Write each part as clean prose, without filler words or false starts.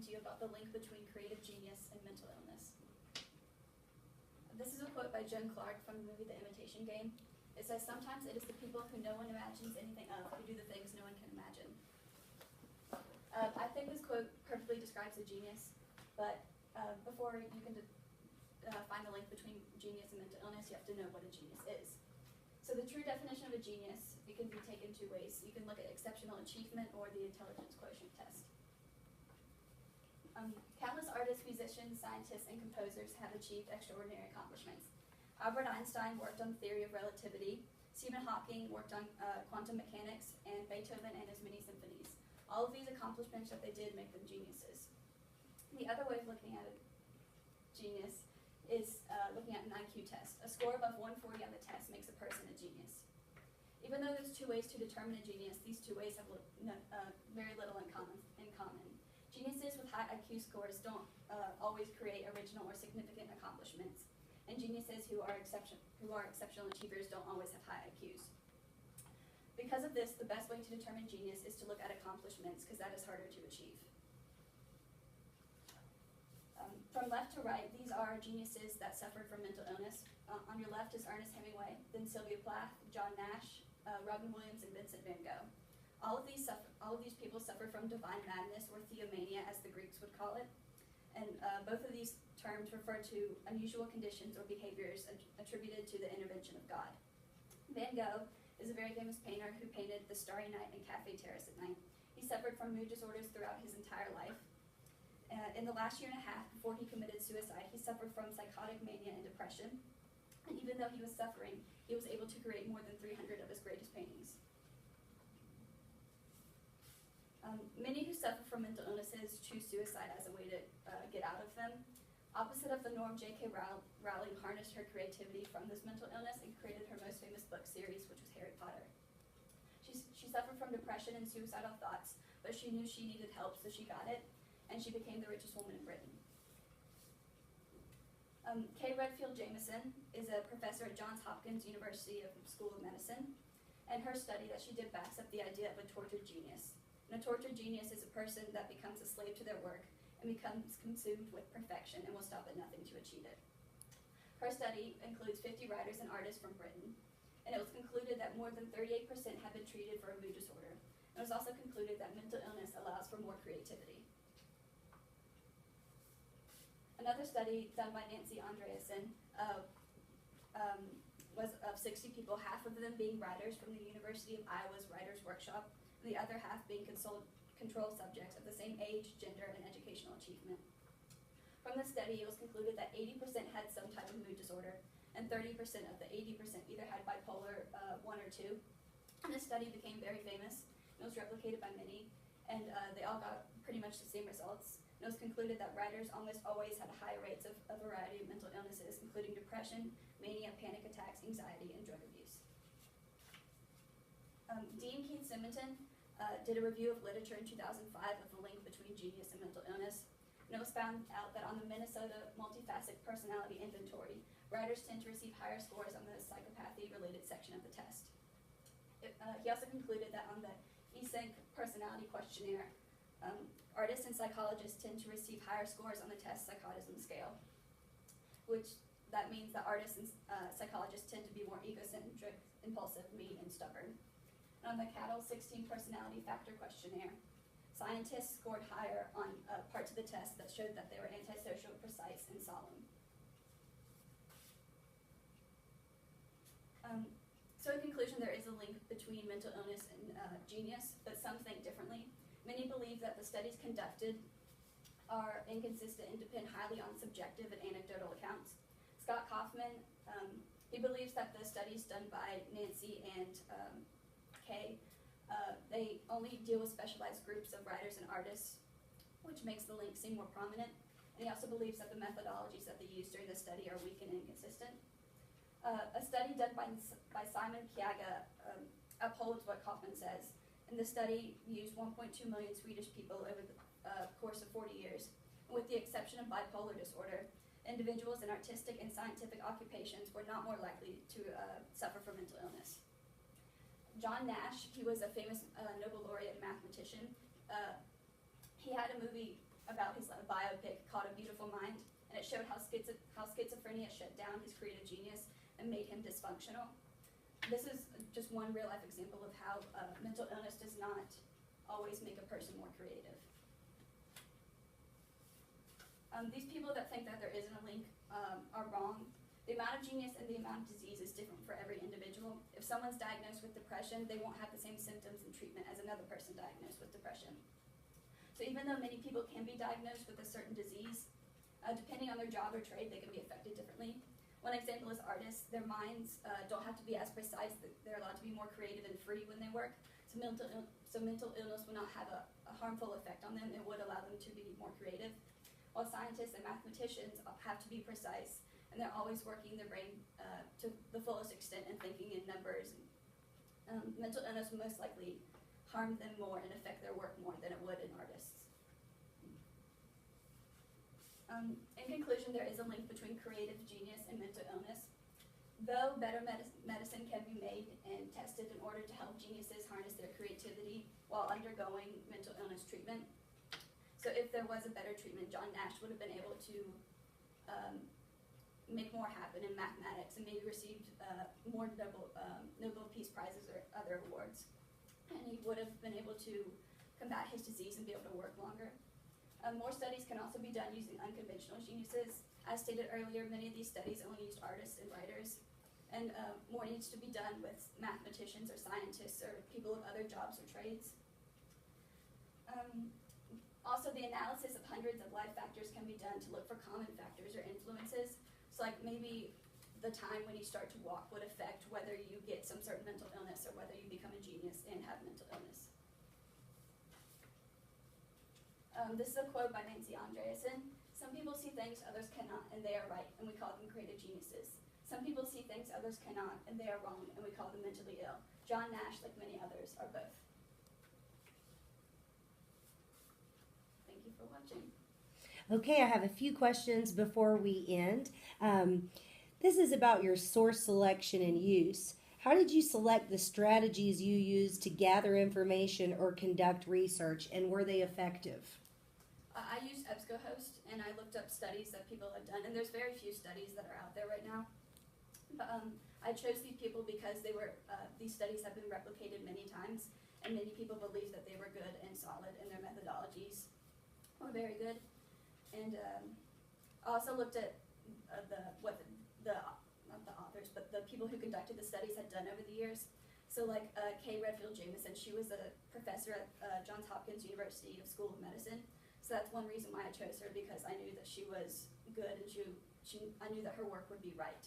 to you about the link between creative genius and mental illness. This is a quote by Joan Clark from the movie The Imitation Game. It says, "Sometimes it is the people who no one imagines anything of who do the things no one can imagine." I think this quote perfectly describes a genius, but before you can find the link between genius and mental illness, you have to know what a genius is. So the true definition of a genius, it can be taken two ways. You can look at exceptional achievement or the intelligence quotient test. Countless artists, musicians, scientists, and composers have achieved extraordinary accomplishments. Albert Einstein worked on the theory of relativity, Stephen Hawking worked on quantum mechanics, and Beethoven and his many symphonies. All of these accomplishments that they did make them geniuses. The other way of looking at a genius is looking at an IQ test. A score above 140 on the test makes a person a genius. Even though there's two ways to determine a genius, these two ways have very little in common. Geniuses with high IQ scores don't always create original or significant accomplishments, and geniuses who are exceptional achievers don't always have high IQs. Because of this, the best way to determine genius is to look at accomplishments, because that is harder to achieve. From left to right, these are geniuses that suffered from mental illness. On your left is Ernest Hemingway, then Sylvia Plath, John Nash, Robin Williams, and Vincent van Gogh. All of these people suffered from divine madness, or theomania, as the Greeks would call it. And both of these terms refer to unusual conditions or behaviors attributed to the intervention of God. Van Gogh is a very famous painter who painted The Starry Night and Cafe Terrace at Night. He suffered from mood disorders throughout his entire life. In the last year and a half before he committed suicide, he suffered from psychotic mania and depression. And even though he was suffering, he was able to create more than 300 of his greatest paintings. Many who suffer from mental illnesses choose suicide as a way to get out of them. Opposite of the norm, J.K. Rowling harnessed her creativity from this mental illness and created her most famous book series, which was Harry Potter. She suffered from depression and suicidal thoughts, but she knew she needed help, so she got it, and she became the richest woman in Britain. Kay Redfield Jamison is a professor at Johns Hopkins University School of Medicine, and her study that she did backs up the idea of a tortured genius. And a tortured genius is a person that becomes a slave to their work and becomes consumed with perfection and will stop at nothing to achieve it. Her study includes 50 writers and artists from Britain, and it was concluded that more than 38% have been treated for a mood disorder. It was also concluded that mental illness allows for more creativity. Another study done by Nancy Andreasen was of 60 people, half of them being writers from the University of Iowa's Writers' Workshop, and the other half being control subjects of the same age, gender, and educational achievement. From the study, it was concluded that 80% had some type of mood disorder, and 30% of the 80% either had bipolar 1 or 2. And this study became very famous. It was replicated by many, and they all got pretty much the same results. And it was concluded that writers almost always had high rates of a variety of mental illnesses, including depression, mania, panic attacks, anxiety, and drug abuse. Dean Keith Simonton did a review of literature in 2005 of the link between genius and mental illness, and it was found out that on the Minnesota Multifaceted Personality Inventory, writers tend to receive higher scores on the psychopathy-related section of the test. He also concluded that on the ESYNC personality questionnaire, artists and psychologists tend to receive higher scores on the test psychotism scale, which that means that artists and psychologists tend to be more egocentric, impulsive, mean, and stubborn. And on the Cattle 16 personality factor questionnaire, scientists scored higher on parts of the test that showed that they were antisocial, precise, and solemn. So in conclusion, there is a link between mental illness and genius, but some think differently. Many believe that the studies conducted are inconsistent and depend highly on subjective and anecdotal accounts. Scott Kaufman, he believes that the studies done by Nancy and Kay, they only deal with specialized groups of writers and artists, which makes the link seem more prominent. And he also believes that the methodologies that they used during the study are weak and inconsistent. A study done by Simon Kjaga upholds what Kaufman says, and the study used 1.2 million Swedish people over the course of 40 years. And with the exception of bipolar disorder, individuals in artistic and scientific occupations were not more likely to suffer from mental illness. John Nash, he was a famous Nobel laureate and mathematician. He had a movie about his biopic called A Beautiful Mind, and it showed how schizophrenia shut down his creative genius and made him dysfunctional. This is just one real-life example of how mental illness does not always make a person more creative. These people that think that there isn't a link are wrong. The amount of genius and the amount of disease is different for every individual. If someone's diagnosed with depression, they won't have the same symptoms and treatment as another person diagnosed with depression. So even though many people can be diagnosed with a certain disease, depending on their job or trade, they can be affected differently. One example is artists. Their minds don't have to be as precise. They're allowed to be more creative and free when they work. So mental illness will not have a harmful effect on them. It would allow them to be more creative. While scientists and mathematicians have to be precise, and they're always working their brain to the fullest extent and thinking in numbers. Mental illness will most likely harm them more and affect their work more than it would in artists. In conclusion, there is a link between creative genius and mental illness. Though better medicine can be made and tested in order to help geniuses harness their creativity while undergoing mental illness treatment. So if there was a better treatment, John Nash would have been able to make more happen in mathematics and maybe received more Nobel Peace Prizes or other awards. And he would have been able to combat his disease and be able to work longer. More studies can also be done using unconventional geniuses. As stated earlier, many of these studies only used artists and writers. And more needs to be done with mathematicians or scientists or people with other jobs or trades. Also, the analysis of hundreds of life factors can be done to look for common factors or influences. So like maybe the time when you start to walk would affect whether you get some certain mental illness or whether you become a genius and have mental illness. This is a quote by Nancy Andreasen. Some people see things others cannot, and they are right, and we call them creative geniuses. Some people see things others cannot, and they are wrong, and we call them mentally ill. John Nash, like many others, are both. Thank you for watching. Okay, I have a few questions before we end. This is about your source selection and use. How did you select the strategies you used to gather information or conduct research, and were they effective? I used EBSCOhost, and I looked up studies that people have done, and there's very few studies that are out there right now. But I chose these people because they were these studies have been replicated many times, and many people believe that they were good and solid, and their methodologies were very good. And I also looked at not the authors, but the people who conducted the studies had done over the years. So like Kay Redfield Jamison, she was a professor at Johns Hopkins University School of Medicine. So that's one reason why I chose her, because I knew that she was good and I knew that her work would be right.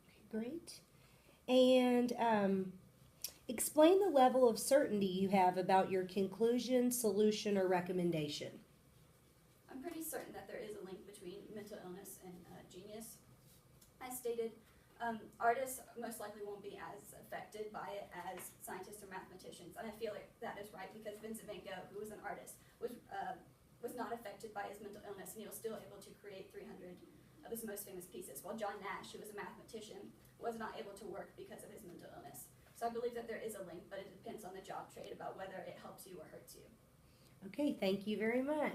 Okay, great. And explain the level of certainty you have about your conclusion, solution, or recommendation. I'm pretty certain that there is a link between mental illness and genius. As stated, artists most likely won't be as affected by it as scientists or mathematicians, and I feel like that is right because Vincent van Gogh, who was an artist, was not affected by his mental illness, and he was still able to create 300 of his most famous pieces, while John Nash, who was a mathematician, was not able to work because of his mental illness. So I believe that there is a link, but it depends on the job trade about whether it helps you or hurts you. Okay, thank you very much.